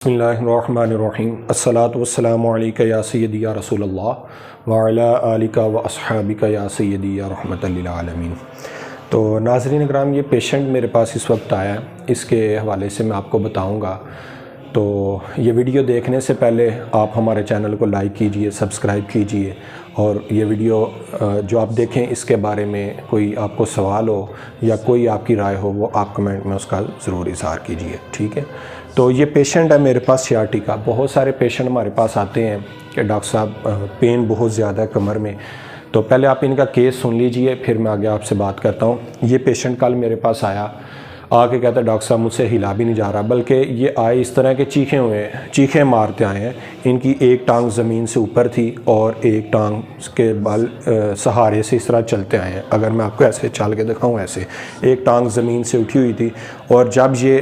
बिस्मिल्लाहिर्रहमानिर्रहीम अस्सलातु वस्सलामु अलैका या सय्यदी या रसूलल्लाह व अला आलिका व अस्हाबिका या सय्यदी या रहमतल लिल आलमीन। तो नाज़रीन इकराम, ये पेशेंट मेरे पास इस वक्त आया है, इसके हवाले से मैं आपको बताऊंगा। तो ये वीडियो देखने से पहले आप हमारे चैनल को लाइक कीजिए, सब्सक्राइब कीजिए, और ये वीडियो जो आप देखें इसके बारे में कोई आपको सवाल हो या कोई आपकी राय हो, वो आप कमेंट में उसका ज़रूर इज़हार कीजिए, ठीक है। तो ये पेशेंट है मेरे पास सियाटिका। बहुत सारे पेशेंट हमारे पास आते हैं कि डॉक्टर साहब पेन बहुत ज़्यादा है कमर में। तो पहले आप इनका केस सुन लीजिए, फिर मैं आगे आपसे बात करता हूँ। ये पेशेंट कल मेरे पास आया, आके कहता है डॉक्टर साहब मुझसे हिला भी नहीं जा रहा, बल्कि ये आए इस तरह के चीखें मारते आए हैं। इनकी एक टांग ज़मीन से ऊपर थी और एक टांग के बल सहारे से इस तरह चलते आए हैं। अगर मैं आपको ऐसे चल के दिखाऊं, ऐसे एक टांग ज़मीन से उठी हुई थी। और जब ये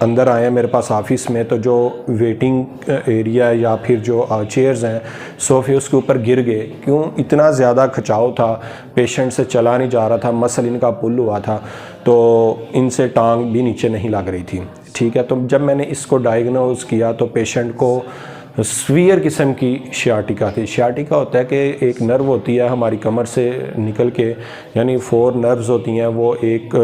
अंदर आए हैं मेरे पास ऑफिस में, तो जो वेटिंग एरिया या फिर जो चेयर्स हैं, सोफ़े, उसके ऊपर गिर गए। क्यों? इतना ज़्यादा खिंचाव था, पेशेंट से चला नहीं जा रहा था, मसल इनका पुल हुआ था, तो इनसे टांग भी नीचे नहीं लग रही थी, ठीक है। तो जब मैंने इसको डायग्नोज किया तो पेशेंट को स्वीयर किस्म की सियाटिका थी। सियाटिका होता है कि एक नर्व होती है हमारी कमर से निकल के, यानी 4 नर्व्स होती हैं, वो एक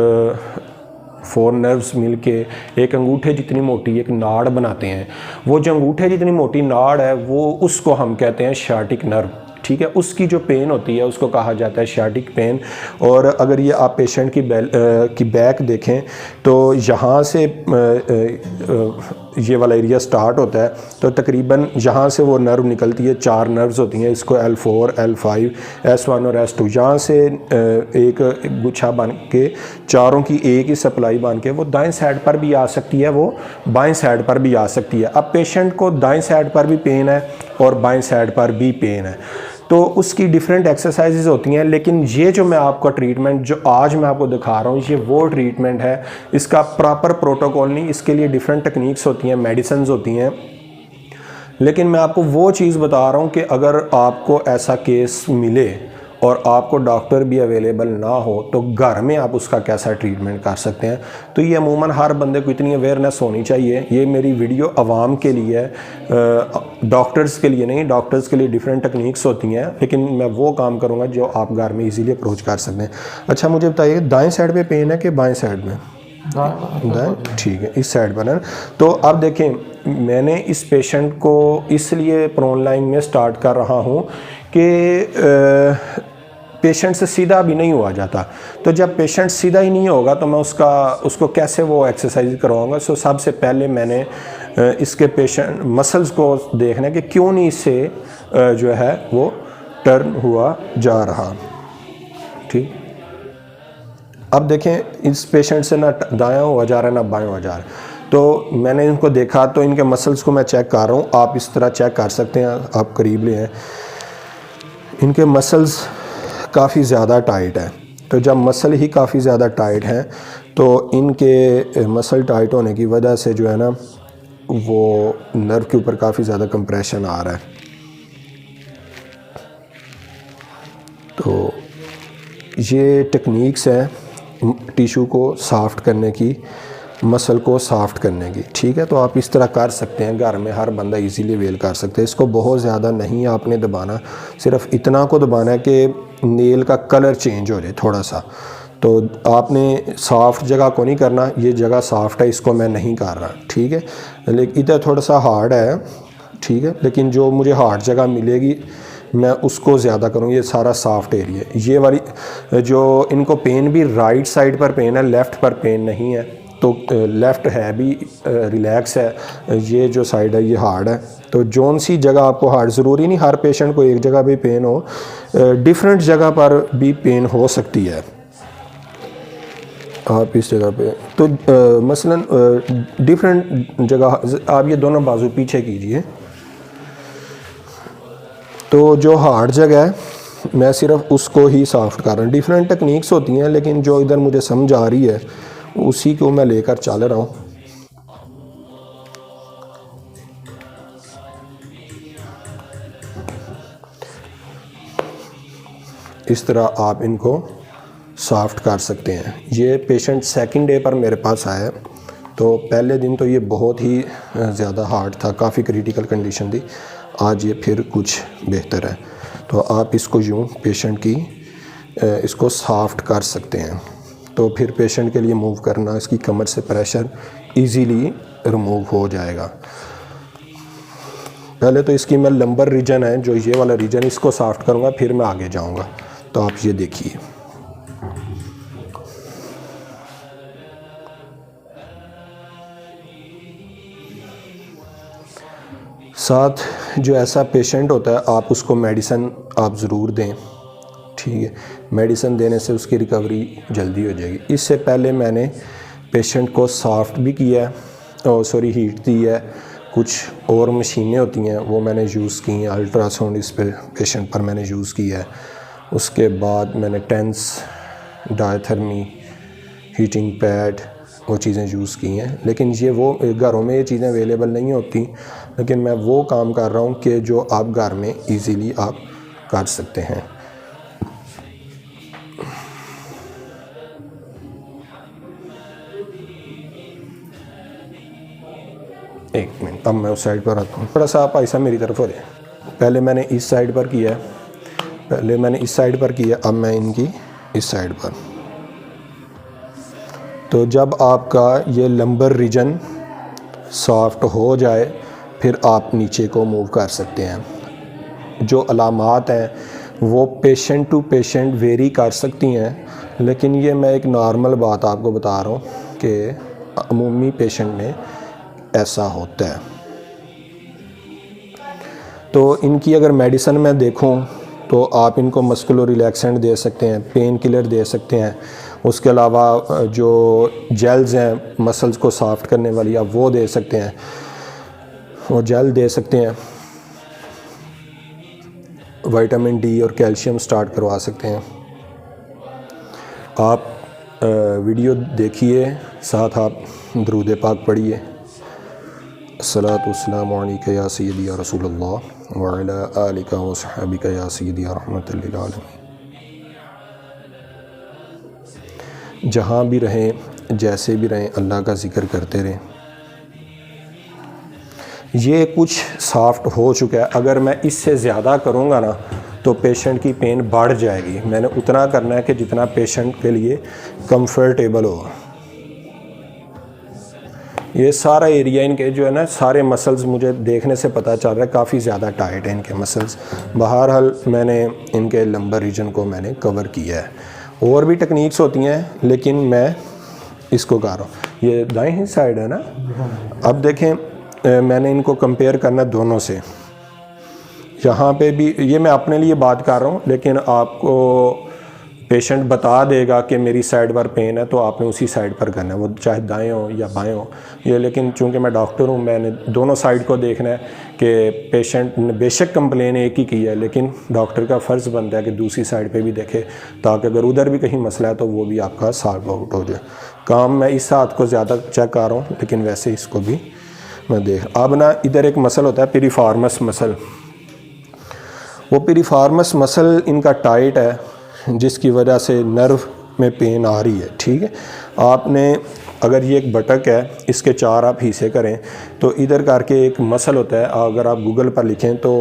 4 नर्व्स मिल के एक अंगूठे जितनी मोटी एक नाड़ बनाते हैं। वो जो अंगूठे जितनी मोटी नाड़ है, वो उसको हम कहते हैं सियाटिक नर्व, ठीक है। उसकी जो पेन होती है उसको कहा जाता है सियाटिक पेन। और अगर ये आप पेशेंट की बैक देखें तो यहाँ से ये वाला एरिया स्टार्ट होता है, तो तकरीबन यहाँ से वो नर्व निकलती है। 4 नर्व्स होती हैं, इसको L4, L5, S1 और S2। यहाँ से एक गुच्छा बन के, चारों की एक ही सप्लाई बन के वो दाएं साइड पर भी आ सकती है, वो बाएं साइड पर भी आ सकती है। अब पेशेंट को दाएं साइड पर भी पेन है और बाएं साइड पर भी पेन है, तो उसकी डिफरेंट एक्सरसाइजेज होती हैं। लेकिन ये जो मैं आपका ट्रीटमेंट जो आज मैं आपको दिखा रहा हूँ, ये वो ट्रीटमेंट है। इसका प्रॉपर प्रोटोकॉल नहीं, इसके लिए डिफरेंट टेक्निक्स होती हैं, मेडिसिन्स होती हैं। लेकिन मैं आपको वो चीज़ बता रहा हूँ कि अगर आपको ऐसा केस मिले और आपको डॉक्टर भी अवेलेबल ना हो, तो घर में आप उसका कैसा ट्रीटमेंट कर सकते हैं। तो ये अमूमन हर बंदे को इतनी अवेयरनेस होनी चाहिए। ये मेरी वीडियो आवाम के लिए है, डॉक्टर्स के लिए नहीं। डॉक्टर्स के लिए डिफरेंट टेक्निक्स होती हैं, लेकिन मैं वो काम करूँगा जो आप घर में इजीली अप्रोच कर सकते हैं। अच्छा, मुझे बताइए, दाएं साइड पे पेन है कि बाएं साइड में? दाएं, ठीक है, इस साइड पर है। तो अब देखें, मैंने इस पेशेंट को इसलिए प्रोन लाइन में स्टार्ट कर रहा हूँ कि पेशेंट से सीधा भी नहीं हुआ जाता। तो जब पेशेंट सीधा ही नहीं होगा तो मैं उसको कैसे वो एक्सरसाइज करवाऊंगा। सो सबसे पहले मैंने इसके पेशेंट मसल्स को देखना कि क्यों नहीं इससे जो है वो टर्न हुआ जा रहा, ठीक। अब देखें, इस पेशेंट से ना दायां हुआ जा रहा है ना बायां हुआ जा रहा है। तो मैंने इनको देखा, तो इनके मसल्स को मैं चेक कर रहा हूँ। आप इस तरह चेक कर सकते हैं, आप करीब ले हैं। इनके मसल्स काफ़ी ज़्यादा टाइट है। तो जब मसल ही काफ़ी ज़्यादा टाइट हैं, तो इनके मसल टाइट होने की वजह से जो है ना, वो नर्व के ऊपर काफ़ी ज़्यादा कंप्रेशन आ रहा है। तो ये टेक्निक्स हैं टिशू को सॉफ्ट करने की, मसल को सॉफ्ट करने की, ठीक है। तो आप इस तरह कर सकते हैं, घर में हर बंदा इजीली वेल कर सकते हैं। इसको बहुत ज़्यादा नहीं आपने दबाना, सिर्फ इतना को दबाना है कि नेल का कलर चेंज हो जाए थोड़ा सा। तो आपने सॉफ्ट जगह को नहीं करना, ये जगह सॉफ्ट है, इसको मैं नहीं कर रहा, ठीक है। लेकिन इधर थोड़ा सा हार्ड है, ठीक है, लेकिन जो मुझे हार्ड जगह मिलेगी मैं उसको ज़्यादा करूँ। ये सारा सॉफ्ट एरिया, ये वाली जो इनको पेन भी राइट साइड पर पेन है, लेफ़्ट पर पेन नहीं है। तो लेफ़्ट है भी रिलैक्स है, ये जो साइड है ये हार्ड है। तो जौन सी जगह आपको हार्ड, ज़रूरी नहीं हर पेशेंट को एक जगह भी पेन हो, डिफरेंट जगह पर भी पेन हो सकती है। आप इस जगह पे तो मसलन डिफरेंट जगह, आप ये दोनों बाजू पीछे कीजिए। तो जो हार्ड जगह है मैं सिर्फ उसको ही सॉफ्ट कर रहा हूँ। डिफरेंट टेक्निक्स होती हैं, लेकिन जो इधर मुझे समझ आ रही है उसी को मैं लेकर चल रहा हूँ। इस तरह आप इनको सॉफ्ट कर सकते हैं। ये पेशेंट सेकंड डे पर मेरे पास आया, तो पहले दिन तो ये बहुत ही ज़्यादा हार्ड था, काफ़ी क्रिटिकल कंडीशन थी। आज ये फिर कुछ बेहतर है। तो आप इसको यूँ पेशेंट की इसको सॉफ्ट कर सकते हैं। तो फिर पेशेंट के लिए मूव करना, इसकी कमर से प्रेशर इजीली रिमूव हो जाएगा। पहले तो इसकी मैं लंबर रीजन है जो ये वाला रीजन, इसको सॉफ्ट करूँगा, फिर मैं आगे जाऊँगा। तो आप ये देखिए, साथ जो ऐसा पेशेंट होता है आप उसको मेडिसिन आप ज़रूर दें, ठीक है। मेडिसिन देने से उसकी रिकवरी जल्दी हो जाएगी। इससे पहले मैंने पेशेंट को सॉफ्ट भी किया है, हीट दी है। कुछ और मशीनें होती हैं वो मैंने यूज़ की हैं, अल्ट्रासाउंड इस पे पेशेंट पर मैंने यूज़ किया है। उसके बाद मैंने टेंस, डायथर्मी, हीटिंग पैड, वो चीज़ें यूज़ की हैं। लेकिन ये वो घरों में ये चीज़ें अवेलेबल नहीं होती, लेकिन मैं वो काम कर रहा हूँ कि जो आप घर में इजीली आप कर सकते हैं। एक मिनट, अब मैं उस साइड पर आता हूँ। थोड़ा सा आप ऐसा मेरी तरफ हो जाए। पहले मैंने इस साइड पर किया है, अब मैं इनकी इस साइड पर। तो जब आपका ये लंबर रीजन सॉफ्ट हो जाए फिर आप नीचे को मूव कर सकते हैं। जो अलामात हैं वो पेशेंट टू पेशेंट वेरी कर सकती हैं, लेकिन ये मैं एक नॉर्मल बात आपको बता रहा हूँ कि अमूमी पेशेंट में ऐसा होता है। तो इनकी अगर मेडिसिन मैं देखूं तो आप इनको मस्कुलो रिलैक्सेंट दे सकते हैं, पेन किलर दे सकते हैं। उसके अलावा जो जेल्स हैं मसल्स को सॉफ्ट करने वाली, आप वो दे सकते हैं, वो जेल दे सकते हैं। विटामिन डी और कैल्शियम स्टार्ट करवा सकते हैं। आप वीडियो देखिए, साथ आप दुरूद पाक पढ़िए। अस्सलातु वस्सलामु अलैका या सय्यदी या रसूलल्लाह व अला आलिका व सहाबिका या सय्यदी या रहमतल लिल आलमीन। जहाँ भी रहें, जैसे भी रहें, अल्लाह का ज़िक्र करते रहें। ये कुछ सॉफ्ट हो चुका है, अगर मैं इससे ज़्यादा करूँगा ना तो पेशेंट की पेन बढ़ जाएगी। मैंने उतना करना है कि जितना पेशेंट के लिए कंफर्टेबल हो। ये सारा एरिया इनके जो है ना, सारे मसल्स मुझे देखने से पता चल रहा है काफ़ी ज़्यादा टाइट है इनके मसल्स। बहरहाल मैंने इनके लंबर रीजन को मैंने कवर किया है। और भी टेक्निक्स होती हैं लेकिन मैं इसको कर रहा हूँ। ये दाएं ही साइड है ना। अब देखें, मैंने इनको कंपेयर करना दोनों से। यहाँ पे भी ये मैं अपने लिए बात कर रहा हूँ, लेकिन आपको पेशेंट बता देगा कि मेरी साइड पर पेन है तो आपने उसी साइड पर करना है, वो चाहे दाएं हो या बाएं हो। ये लेकिन चूंकि मैं डॉक्टर हूँ, मैंने दोनों साइड को देखना है कि पेशेंट ने बेशक कंप्लेन एक ही की है, लेकिन डॉक्टर का फ़र्ज़ बनता है कि दूसरी साइड पे भी देखे, ताकि अगर उधर भी कहीं मसला है तो वो भी आपका सॉल्व आउट हो जाए। काम मैं इस हाथ को ज़्यादा चेक कर रहा हूँ, लेकिन वैसे इसको भी मैं देख। अब ना इधर एक मसल होता है पिरिफॉर्मस मसल। वो पिरिफॉर्मस मसल इनका टाइट है, जिसकी वजह से नर्व में पेन आ रही है, ठीक है। आपने अगर ये एक बटक है, इसके 4 आप हिस्से करें तो इधर करके एक मसल होता है, अगर आप गूगल पर लिखें तो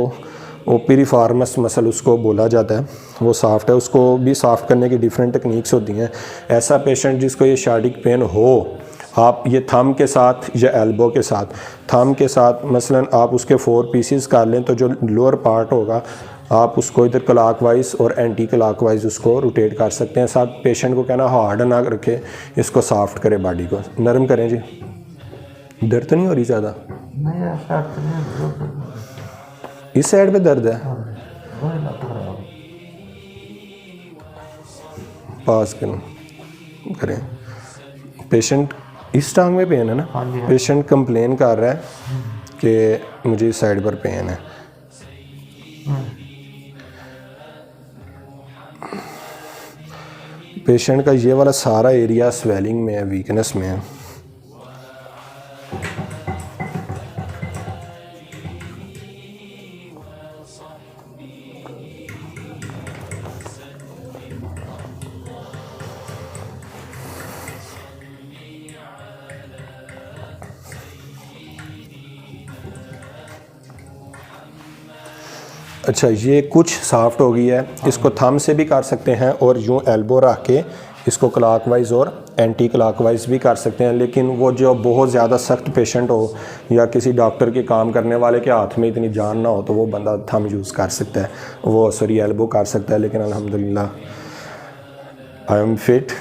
वो पिरिफॉर्मस मसल उसको बोला जाता है। वो सॉफ्ट है, उसको भी सॉफ्ट करने की डिफरेंट टेक्निक्स होती हैं। ऐसा पेशेंट जिसको ये शार्डिक पेन हो, आप ये थंब के साथ या एल्बो के साथ, थंब के साथ मसलन आप उसके 4 पीसेस कर लें तो जो लोअर पार्ट होगा आप उसको इधर क्लॉकवाइज और एंटी क्लॉकवाइज उसको रोटेट कर सकते हैं। साथ पेशेंट को कहना हार्ड ना रखे, इसको सॉफ्ट करें, बॉडी को नरम करें। जी दर्द तो नहीं हो रही ज़्यादा? इस साइड पे दर्द है, पास करें। पेशेंट इस टांग में पेन है ना, पेशेंट कंप्लेन कर रहा है कि मुझे इस साइड पर पेन है। पेशेंट का ये वाला सारा एरिया स्वेलिंग में है, वीकनेस में है। अच्छा, ये कुछ सॉफ्ट हो गई है, इसको थंब से भी कर सकते हैं और यूँ एल्बो रख के इसको क्लॉकवाइज और एंटी क्लॉकवाइज भी कर सकते हैं। लेकिन वो जो बहुत ज़्यादा सख्त पेशेंट हो या किसी डॉक्टर के काम करने वाले के हाथ में इतनी जान ना हो तो वो बंदा थंब यूज़ कर सकता है, वो सॉरी एल्बो कर सकता है। लेकिन अल्हम्दुलिल्लाह आई एम फिट,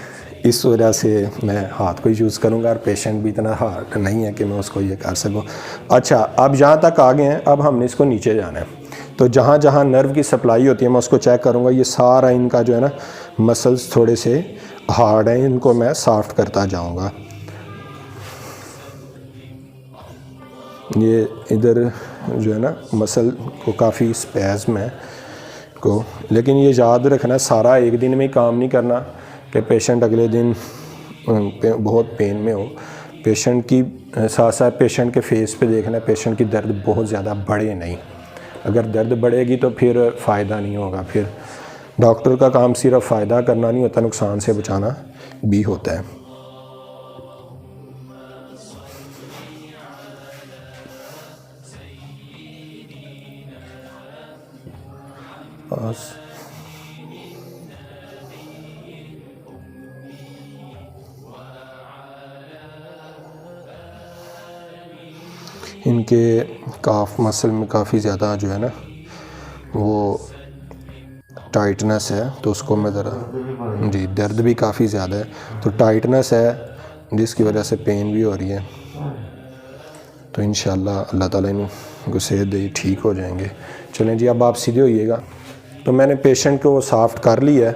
इस वजह से मैं हाथ को यूज़ करूँगा और पेशेंट भी इतना हार्ड नहीं है कि मैं उसको ये कर सकूँ। अच्छा, अब यहाँ तक आ गए हैं, अब हमने इसको नीचे जाना है। तो जहाँ जहाँ नर्व की सप्लाई होती है मैं उसको चेक करूँगा। ये सारा इनका जो है ना मसल्स थोड़े से हार्ड हैं, इनको मैं सॉफ्ट करता जाऊँगा। ये इधर जो है ना मसल को काफ़ी स्पैज़म है को, लेकिन ये याद रखना सारा एक दिन में ही काम नहीं करना कि पेशेंट अगले दिन बहुत पेन में हो। पेशेंट की साथ साथ पेशेंट के फेस पे देखना है, पेशेंट की दर्द बहुत ज़्यादा बढ़े नहीं। अगर दर्द बढ़ेगी तो फिर फ़ायदा नहीं होगा। फिर डॉक्टर का काम सिर्फ फ़ायदा करना नहीं होता, नुकसान से बचाना भी होता है। बस इनके काफ मसल में काफ़ी ज़्यादा जो है ना वो टाइटनेस है, तो उसको मैं ज़रा जी, दर्द भी काफ़ी ज़्यादा है, तो टाइटनेस है जिसकी वजह से पेन भी हो रही है। तो इंशाल्लाह अल्लाह ताला इनको सेहत दे, ठीक हो जाएंगे। चलें जी, अब आप सीधे होइएगा। तो मैंने पेशेंट को सॉफ्ट कर लिया है,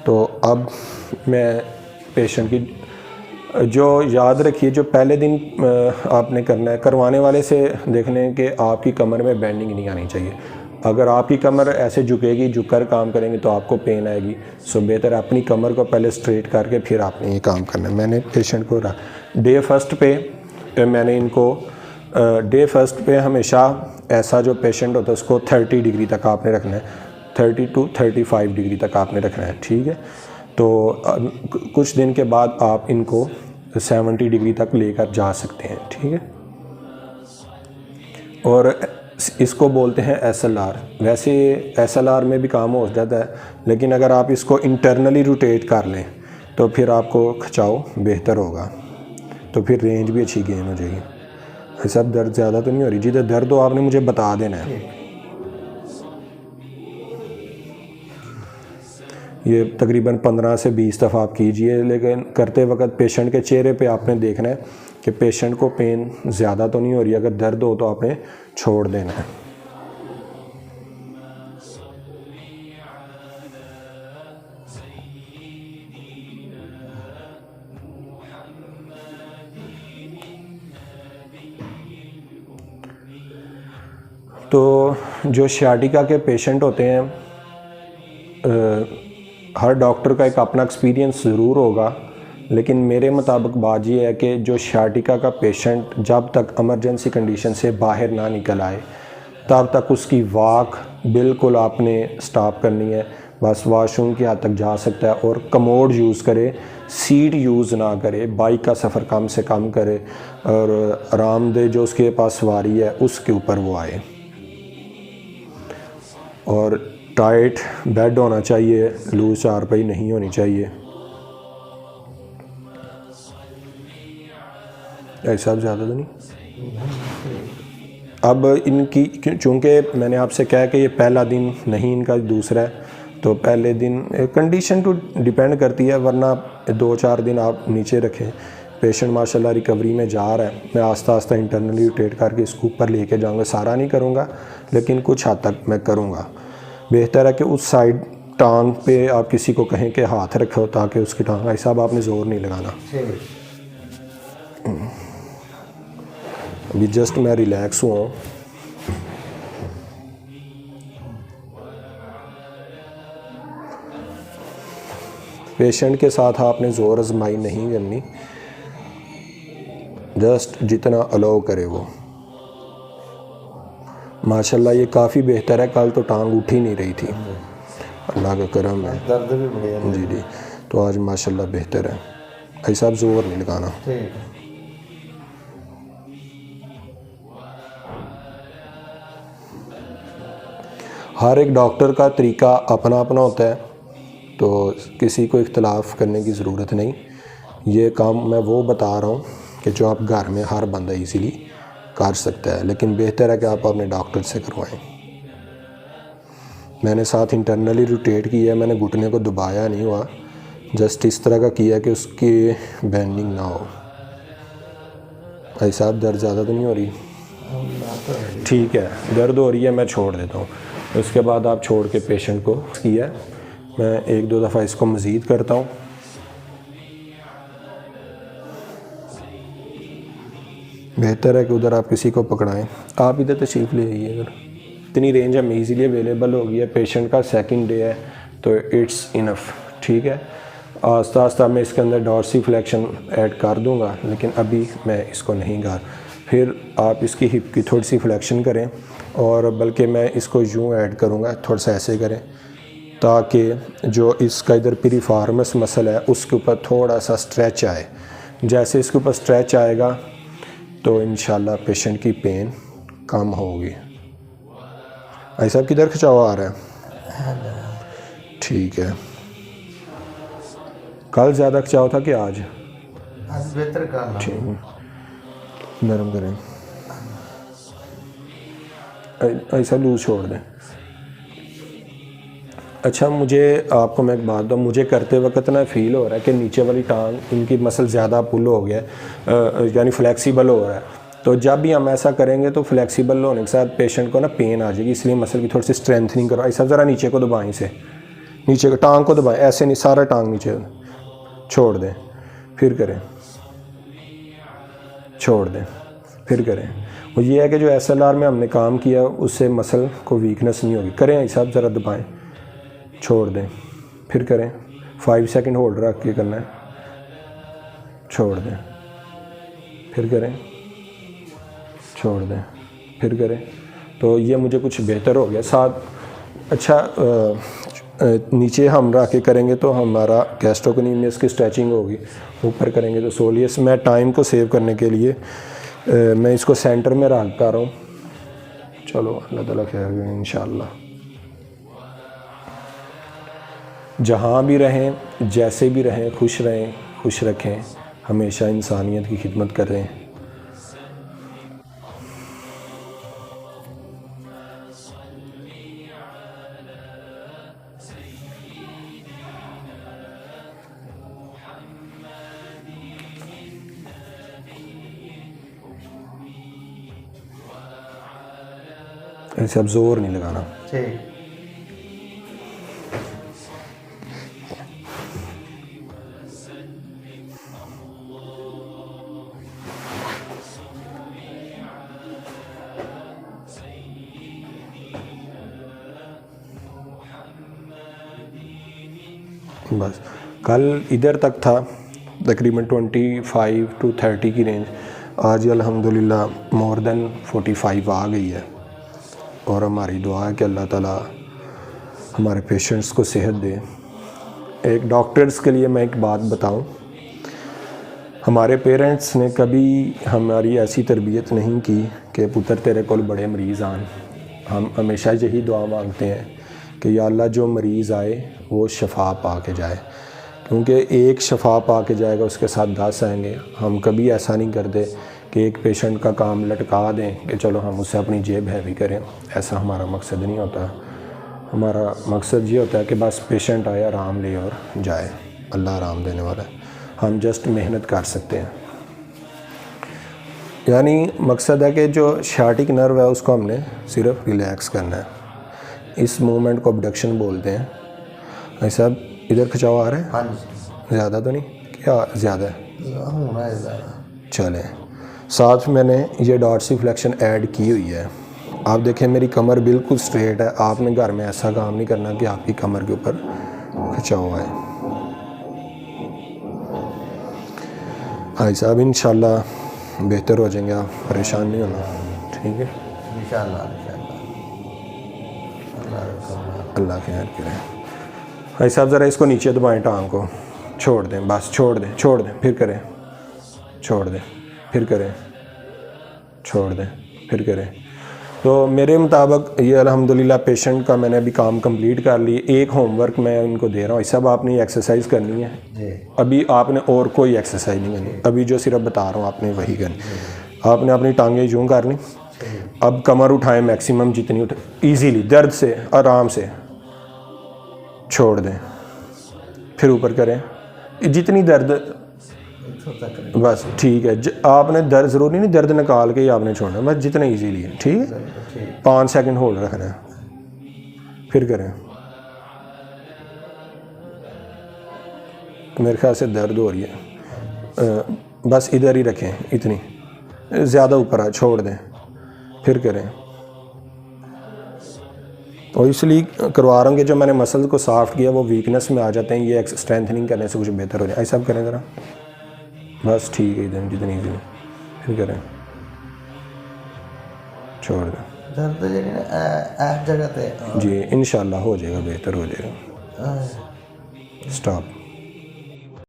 तो अब मैं पेशेंट की जो याद रखिए, जो पहले दिन आपने करना है, करवाने वाले से देखने कि आपकी कमर में बेंडिंग नहीं आनी चाहिए। अगर आपकी कमर ऐसे झुकेगी, झुक कर काम करेंगे तो आपको पेन आएगी। सो बेहतर अपनी कमर को पहले स्ट्रेट करके फिर आपने ये काम करना है। मैंने पेशेंट को डे फर्स्ट पे मैंने इनको डे फर्स्ट पे हमेशा ऐसा जो पेशेंट होता है उसको 30 डिग्री तक आपने रखना है, 30 to 35 डिग्री तक आपने रखना है, ठीक है। तो कुछ दिन के बाद आप इनको 70 डिग्री तक लेकर जा सकते हैं, ठीक है। और इसको बोलते हैं SLR। वैसे SLR में भी काम हो जाता है, लेकिन अगर आप इसको इंटरनली रोटेट कर लें तो फिर आपको खिंचाव बेहतर होगा, तो फिर रेंज भी अच्छी गेन हो जाएगी। सब दर्द ज़्यादा तो नहीं हो रही? जिधर दर्द हो आपने मुझे बता देना है। ये तकरीबन 15 से 20 दफ़ा आप कीजिए, लेकिन करते वक्त पेशेंट के चेहरे पे आपने देखना है कि पेशेंट को पेन ज़्यादा तो नहीं हो रही। अगर दर्द हो तो आपने छोड़ देना है। तो जो सियाटिका के पेशेंट होते हैं, हर डॉक्टर का एक अपना एक्सपीरियंस ज़रूर होगा, लेकिन मेरे मुताबिक बात ये है कि जो सियाटिका का पेशेंट जब तक इमरजेंसी कंडीशन से बाहर ना निकल आए तब तक उसकी वॉक बिल्कुल आपने स्टॉप करनी है। बस वॉशरूम की हद तक जा सकता है और कमोड यूज़ करे, सीट यूज़ ना करे, बाइक का सफ़र कम से कम करे और आरामदेह जो उसके पास सवारी है उसके ऊपर वो आए। और टाइट बेड होना चाहिए, लूज चारपाई नहीं होनी चाहिए। ऐसा ज़्यादा तो नहीं। अब इनकी चूँकि मैंने आपसे कहा कि ये पहला दिन नहीं, इनका दूसरा है, तो पहले दिन कंडीशन टू डिपेंड करती है, वरना 2-4 दिन आप नीचे रखें। पेशेंट माशाल्लाह रिकवरी में जा रहा है, मैं आस्ता आस्ता इंटरनली रोटेट करके इसको ऊपर लेके जाऊंगा। सारा नहीं करूंगा लेकिन कुछ हद तक मैं करूंगा। बेहतर है कि उस साइड टांग पे आप किसी को कहें कि हाथ रखो ताकि उसकी टांग, ऐसा आपने ज़ोर नहीं लगाना। अभी जस्ट मैं रिलैक्स हुआ हूँ। पेशेंट के साथ आपने ज़ोर आजमाई नहीं करनी, जस्ट जितना अलाउ करे वो। माशाल्लाह ये काफ़ी बेहतर है, कल तो टांग उठ ही नहीं रही थी, अल्लाह का करम है। दर्द भी बढ़िया जी जी, तो आज माशाल्लाह बेहतर है। ऐसा आप ज़ोर नहीं लगाना। हर एक डॉक्टर का तरीका अपना अपना होता है, तो किसी को इख्तलाफ करने की ज़रूरत नहीं। ये काम मैं वो बता रहा हूँ कि जो आप घर में हर बंदा इजीली कर सकता है, लेकिन बेहतर है कि आप अपने डॉक्टर से करवाएं। मैंने साथ इंटरनली रोटेट किया है, मैंने घुटने को दबाया नहीं हुआ, जस्ट इस तरह का किया कि उसकी बेंडिंग ना हो। भाई साहब दर्द ज़्यादा तो नहीं हो रही? ठीक है, दर्द हो रही है, मैं छोड़ देता हूँ। उसके बाद आप छोड़ के पेशेंट को किया, मैं एक दो दफ़ा इसको मज़ीद करता हूँ। बेहतर है कि उधर आप किसी को पकड़ाएं। आप इधर तशरीफ़ ले आइए, अगर इतनी रेंज हमें ईज़िली अवेलेबल हो गई है। पेशेंट का सेकंड डे है तो इट्स इनफ। ठीक है, आस्ता आस्ता मैं इसके अंदर डॉर्सिफ्लेक्शन ऐड कर दूंगा, लेकिन अभी मैं इसको नहीं कर। फिर आप इसकी हिप की थोड़ी सी फ्लेक्शन करें, और बल्कि मैं इसको यूँ ऐड करूँगा, थोड़ा सा ऐसे करें ताकि जो इसका इधर पिरिफॉर्मस मसल है उसके ऊपर थोड़ा सा स्ट्रेच आए। जैसे इसके ऊपर स्ट्रेच आएगा तो इंशाल्लाह पेशेंट की पेन कम होगी। भाई साहब किधर खिंचाव आ रहा है? ठीक है, कल ज़्यादा खिंचाव था कि आज? बेहतर कर ठीक, नरम करें, ऐसा लूज छोड़ दें। अच्छा, मुझे आपको मैं एक बात दूँ, मुझे करते वक्त ना फील हो रहा है कि नीचे वाली टांग इनकी मसल ज़्यादा पुल हो गया है, यानी फ्लेक्सिबल हो रहा है। तो जब भी हम ऐसा करेंगे तो फ्लेक्सिबल होने के साथ पेशेंट को ना पेन आ जाएगी, इसलिए मसल की थोड़ी सी स्ट्रेंथनिंग करो। ऐसा ज़रा नीचे को दबाएं, इसे नीचे को टांग को दबाएं, ऐसे नहीं, सारा टांग नीचे छोड़ दें, फिर करें, छोड़ दें, फिर करें। वो ये है कि जो SLR में हमने काम किया उससे मसल को वीकनेस नहीं होगी। करें ऐसा, ज़रा दबाएं, छोड़ दें, फिर करें। 5 सेकंड होल्ड रख के करना है, छोड़ दें, फिर करें, छोड़ दें, फिर करें। तो ये मुझे कुछ बेहतर हो गया साथ। अच्छा, नीचे हम रख के करेंगे तो हमारा गैस्ट्रोक्नेमियस की स्ट्रेचिंग होगी, ऊपर करेंगे तो सोलियस। मैं टाइम को सेव करने के लिए मैं इसको सेंटर में रख कर रहा हूँ। चलो अल्लाह ताला खैर करें इंशाअल्लाह। जहाँ भी रहें, जैसे भी रहें, खुश रहें, खुश रखें, हमेशा इंसानियत की खिदमत करें। ऐसे अब जोर नहीं लगाना। ठीक, बस कल इधर तक था तकरीबन 25 to 30 की रेंज, आज अल्हम्दुलिल्लाह मोर देन 45 आ गई है। और हमारी दुआ है कि अल्लाह ताला हमारे पेशेंट्स को सेहत दे। एक डॉक्टर्स के लिए मैं एक बात बताऊं, हमारे पेरेंट्स ने कभी हमारी ऐसी तरबियत नहीं की कि पुत्र तेरे को बड़े मरीज़ आन। हम हमेशा यही दुआ मांगते हैं कि या अल्लाह जो मरीज़ आए वो शफा पा के जाए, क्योंकि एक शफा पा के जाएगा उसके साथ 10 आएंगे। हम कभी ऐसा नहीं करते कि एक पेशेंट का काम लटका दें कि चलो हम उससे अपनी जेब हैवी करें, ऐसा हमारा मकसद नहीं होता। हमारा मकसद ये होता है कि बस पेशेंट आए, आराम ले और जाए, अल्लाह आराम देने वाला है। हम जस्ट मेहनत कर सकते हैं, यानी मकसद है कि जो शार्टिक नर्व है उसको हमने सिर्फ रिलैक्स करना है। इस मूवमेंट को अबडक्शन बोलते हैं। ऐसा इधर खिंचाव आ रहा है? हाँ जी, ज़्यादा तो नहीं? क्या ज़्यादा है? होना है ज़्यादा। चलें, साथ मैंने ये डॉर्सिफ्लेक्शन ऐड की हुई है। आप देखें मेरी कमर बिल्कुल स्ट्रेट है। आपने घर में ऐसा काम नहीं करना कि आपकी कमर के ऊपर खिंचाव आए। भाई साहब इंशाल्लाह बेहतर हो जाएंगे, आप परेशान नहीं होना, ठीक है? इंशाअल्लाह अल्लाह खैर करे। भाई साहब ज़रा इसको नीचे दबाएं, टांग को छोड़ दें, बस छोड़ दें, छोड़ दें, फिर करें, छोड़ दें, फिर करें, छोड़ दें, फिर करें। तो मेरे मुताबिक ये अल्हम्दुलिल्लाह पेशेंट का मैंने अभी काम कंप्लीट कर ली। एक होमवर्क मैं इनको दे रहा हूँ, सब आपने एक्सरसाइज करनी है जी अभी, आपने और कोई एक्सरसाइज नहीं करनी अभी, जो सिर्फ बता रहा हूँ आपने वही करनी। आपने अपनी टांगें यूँ कर ली, अब कमर उठाएं मैक्सिमम जितनी उठे, ईजीली दर्द से आराम से छोड़ दें, फिर ऊपर करें जितनी दर्द, इत्थों तक बस ठीक है। आपने दर्द ज़रूरी नहीं दर्द निकाल के ही आपने छोड़ना, बस जितना ईजीली है, ठीक है। ठीक 5 सेकंड होल्ड रखना है, फिर करें। मेरे ख्याल से दर्द हो रही है, बस इधर ही रखें, इतनी ज़्यादा ऊपर आ, छोड़ दें, फिर करें। और इसलिए करवा रहा हूँ कि जो मैंने मसल्स को सॉफ्ट किया वो वीकनेस में आ जाते हैं, ये स्ट्रेंथनिंग करने से कुछ बेहतर हो जाए। ऐसा आप करें ज़रा, बस ठीक है, इधर जितनी ईजी, फिर करें, छोड़ दें दर्द जी जगह पे जी, इंशाल्लाह हो जाएगा, बेहतर हो जाएगा। स्टॉप।